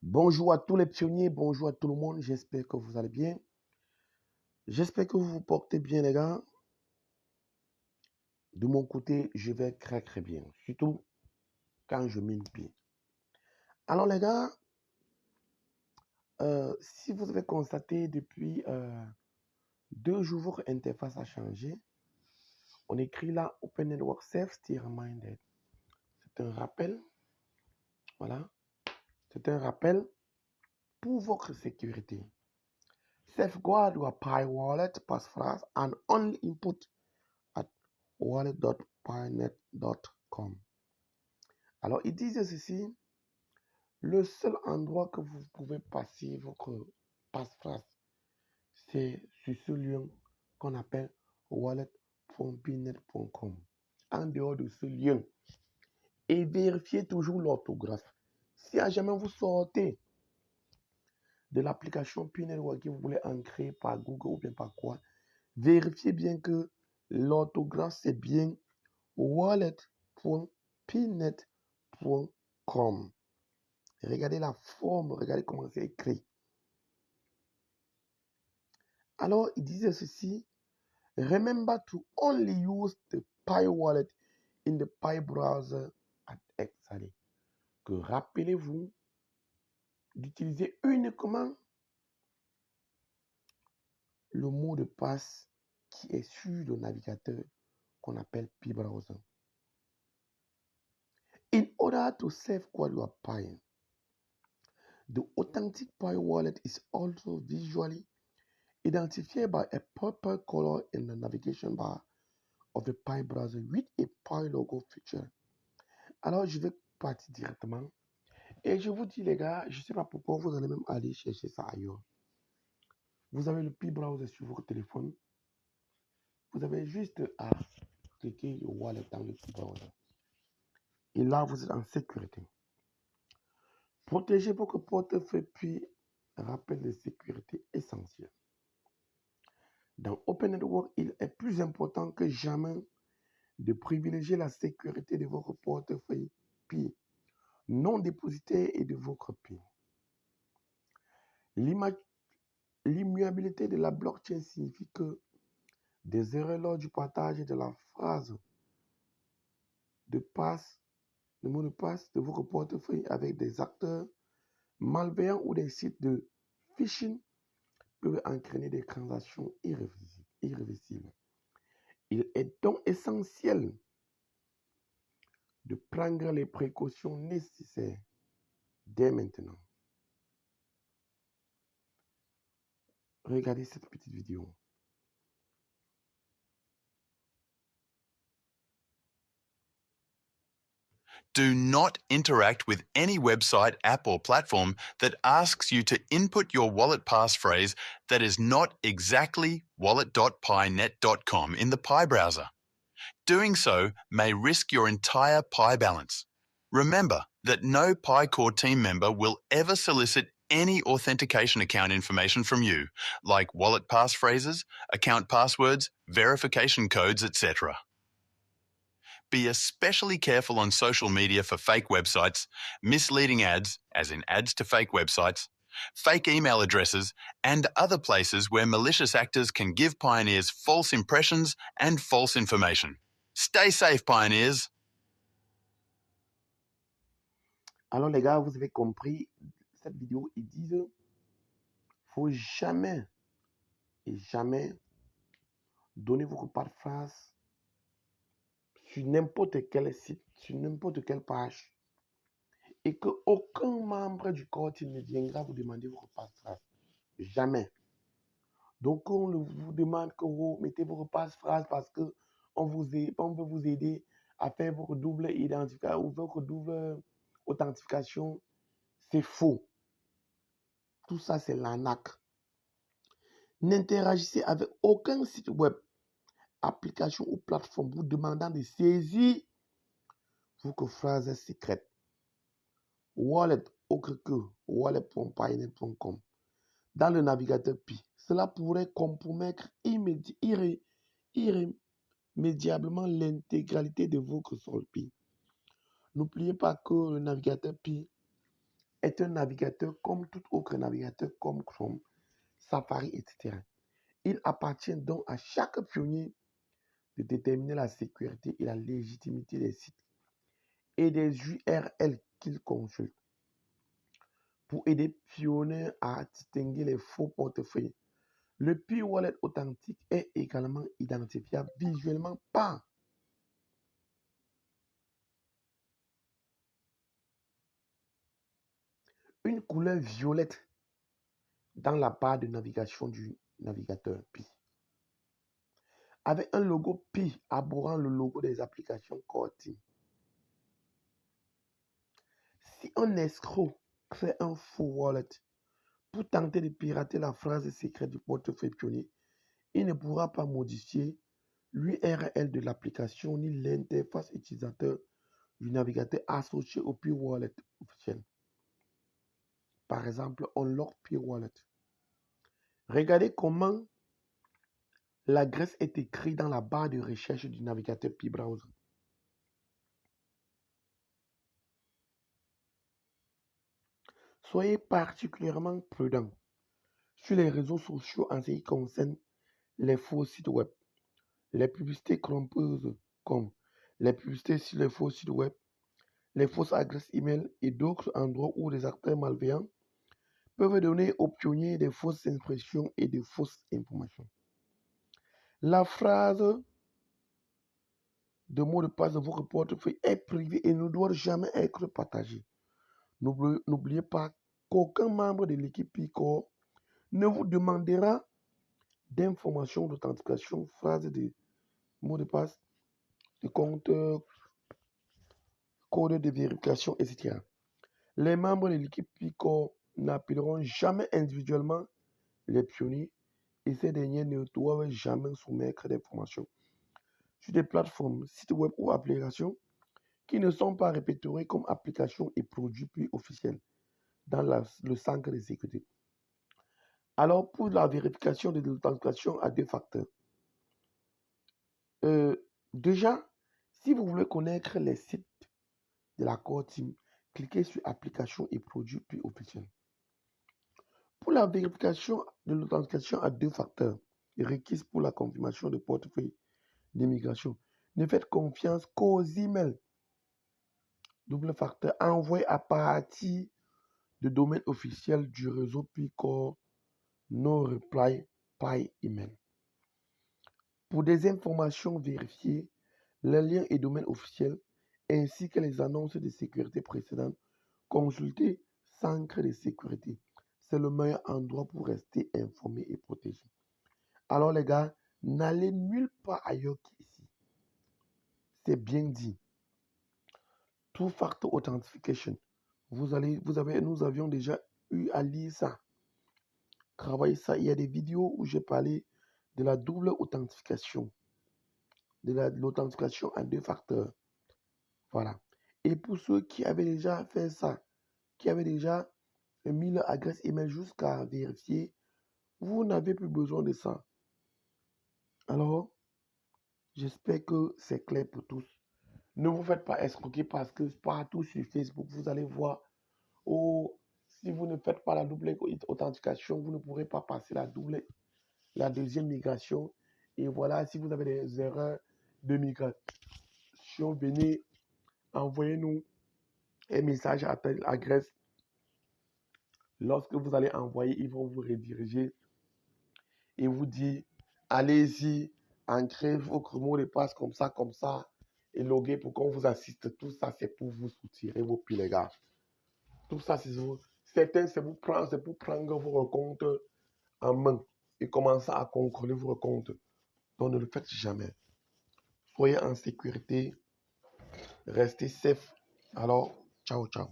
Bonjour à tous les pionniers, bonjour à tout le monde, j'espère que vous allez bien. J'espère que vous vous portez bien les gars. De mon côté, je vais très bien, surtout quand je mine pied. Alors les gars, si vous avez constaté depuis 2 jours, votre interface a changé. On écrit là Open Network Safety Reminded. C'est un rappel, voilà, c'est un rappel pour votre sécurité. Safeguard your Pi wallet passphrase and only input at wallet.pynet.com. Alors, ils disent ceci, le seul endroit que vous pouvez passer votre passphrase, c'est sur ce lien qu'on appelle wallet.pynet.com. En dehors de ce lien, et vérifiez toujours l'orthographe. Si à jamais vous sortez de l'application Pynet que vous voulez ancrer par Google ou bien par quoi, vérifiez bien que l'orthographe c'est bien wallet.pynet.com. Regardez la forme, regardez comment c'est écrit. Alors, il disait ceci. Remember to only use the Pi wallet in the Pi browser at Exali. Que rappelez-vous d'utiliser uniquement le mot de passe qui est sur le navigateur qu'on appelle Pi browser. In order to safeguard your Pi, the authentic Pi wallet is also visually identified by a purple color in the navigation bar of the Pi browser with a Pi logo feature. Alors, je vais partir directement. Et je vous dis, les gars, je ne sais pas pourquoi vous allez même aller chercher ça ailleurs. Vous avez le Pi browser sur votre téléphone. Vous avez juste à cliquer le wallet dans le Pi browser. Et là, vous êtes en sécurité. Protégez votre portefeuille puis rappel de sécurité essentiel. Dans Open Network, il est plus important que jamais de privilégier la sécurité de votre portefeuille Pi non dépositaire et de votre Pi. L'immuabilité de la blockchain signifie que des erreurs lors du partage de la phrase de mot de passe de votre portefeuille avec des acteurs malveillants ou des sites de phishing peuvent entraîner des transactions irréversibles. Il est donc essentiel de prendre les précautions nécessaires dès maintenant. Regardez cette petite vidéo. Do not interact with any website, app, or platform that asks you to input your wallet passphrase that is not exactly wallet.pynet.com in the Pi browser. Doing so may risk your entire Pi balance. Remember that no Pi Core team member will ever solicit any authentication account information from you, like wallet passphrases, account passwords, verification codes, etc. Be especially careful on social media for fake websites, misleading ads, as in ads to fake websites, fake email addresses, and other places where malicious actors can give pioneers false impressions and false information. Stay safe, pioneers. Alors les gars, vous avez compris, cette vidéo, ils disent, faut jamais donner votre passphrase sur n'importe quel site, sur n'importe quelle page, et qu'aucun membre du corps ne viendra vous demander votre passphrase. Jamais. Donc, on vous demande que vous mettez votre passphrase parce que on veut vous aider à faire votre double identification ou votre double authentification. C'est faux. Tout ça, c'est l'arnaque. N'interagissez avec aucun site web, application ou plateforme vous demandant de saisir votre phrase secrète. Wallet, autre que wallet.pynet.com dans le navigateur Pi. Cela pourrait compromettre irrémédiablement l'intégralité de votre sol Pi. N'oubliez pas que le navigateur Pi est un navigateur comme tout autre navigateur comme Chrome, Safari, etc. Il appartient donc à chaque pionnier de déterminer la sécurité et la légitimité des sites et des URL qu'il consulte pour aider pionniers à distinguer les faux portefeuilles. Le P-Wallet authentique est également identifiable visuellement par une couleur violette dans la barre de navigation du navigateur Pi, avec un logo Pi abhorrant le logo des applications Core Team. Si un escroc crée un faux wallet pour tenter de pirater la phrase secrète du portefeuille pionnier, il ne pourra pas modifier l'URL de l'application ni l'interface utilisateur du navigateur associé au Pi Wallet officiel. Par exemple, Unlock Pi Wallet. Regardez comment l'adresse est écrite dans la barre de recherche du navigateur Pi Browser. Soyez particulièrement prudent sur les réseaux sociaux en ce qui concerne les faux sites web, les publicités trompeuses comme les publicités sur les faux sites web, les fausses adresses email et d'autres endroits où des acteurs malveillants peuvent donner aux pionniers des fausses impressions et de fausses informations. La phrase de mot de passe de votre portefeuille est privée et ne doit jamais être partagée. N'oubliez pas qu'aucun membre de l'équipe Pi-Core ne vous demandera d'informations d'authentification, phrases de mot de passe, de compte, code de vérification, etc. Les membres de l'équipe Pi-Core n'appelleront jamais individuellement les pionniers et ces derniers ne doivent jamais soumettre d'informations sur des plateformes, sites web ou applications qui ne sont pas répertoriés comme applications et produits Pi officiels dans le centre de sécurité. Alors, pour la vérification de l'authentification à 2 facteurs, déjà, si vous voulez connaître les sites de la Core Team, cliquez sur Applications et produits Pi officiels. Pour la vérification de l'authentification à 2 facteurs requise pour la confirmation de portefeuille d'immigration, ne faites confiance qu'aux emails double facteur envoyés à partir de domaine officiel du réseau Pi-Core No Reply by Email. Pour des informations vérifiées, les liens et domaines officiels ainsi que les annonces de sécurité précédentes, consultez Centre de sécurité. C'est le meilleur endroit pour rester informé et protégé. Alors les gars, n'allez nulle part ailleurs qu'ici. C'est bien dit. Two-factor authentication. Nous avions déjà eu à lire ça. Travailler ça. Il y a des vidéos où j'ai parlé de la double authentification. De l'authentification à 2 facteurs. Voilà. Et pour ceux qui avaient déjà fait ça, qui avaient déjà mis leur adresse email jusqu'à vérifier, vous n'avez plus besoin de ça. Alors, j'espère que c'est clair pour tous. Ne vous faites pas escroquer parce que partout sur Facebook, vous allez voir, si vous ne faites pas la double authentification, vous ne pourrez pas passer la deuxième migration. Et voilà, si vous avez des erreurs de migration, venez, envoyez-nous un message à telle adresse. Lorsque vous allez envoyer, ils vont vous rediriger et vous dire, allez-y, ancrez votre mot de passe comme ça, et loguer pour qu'on vous assiste. Tout ça, c'est pour vous soutirer vos pieds, les gars. Tout ça, c'est pour prendre vos comptes en main et commencer à contrôler vos comptes. Donc, ne le faites jamais. Soyez en sécurité. Restez safe. Alors, ciao, ciao.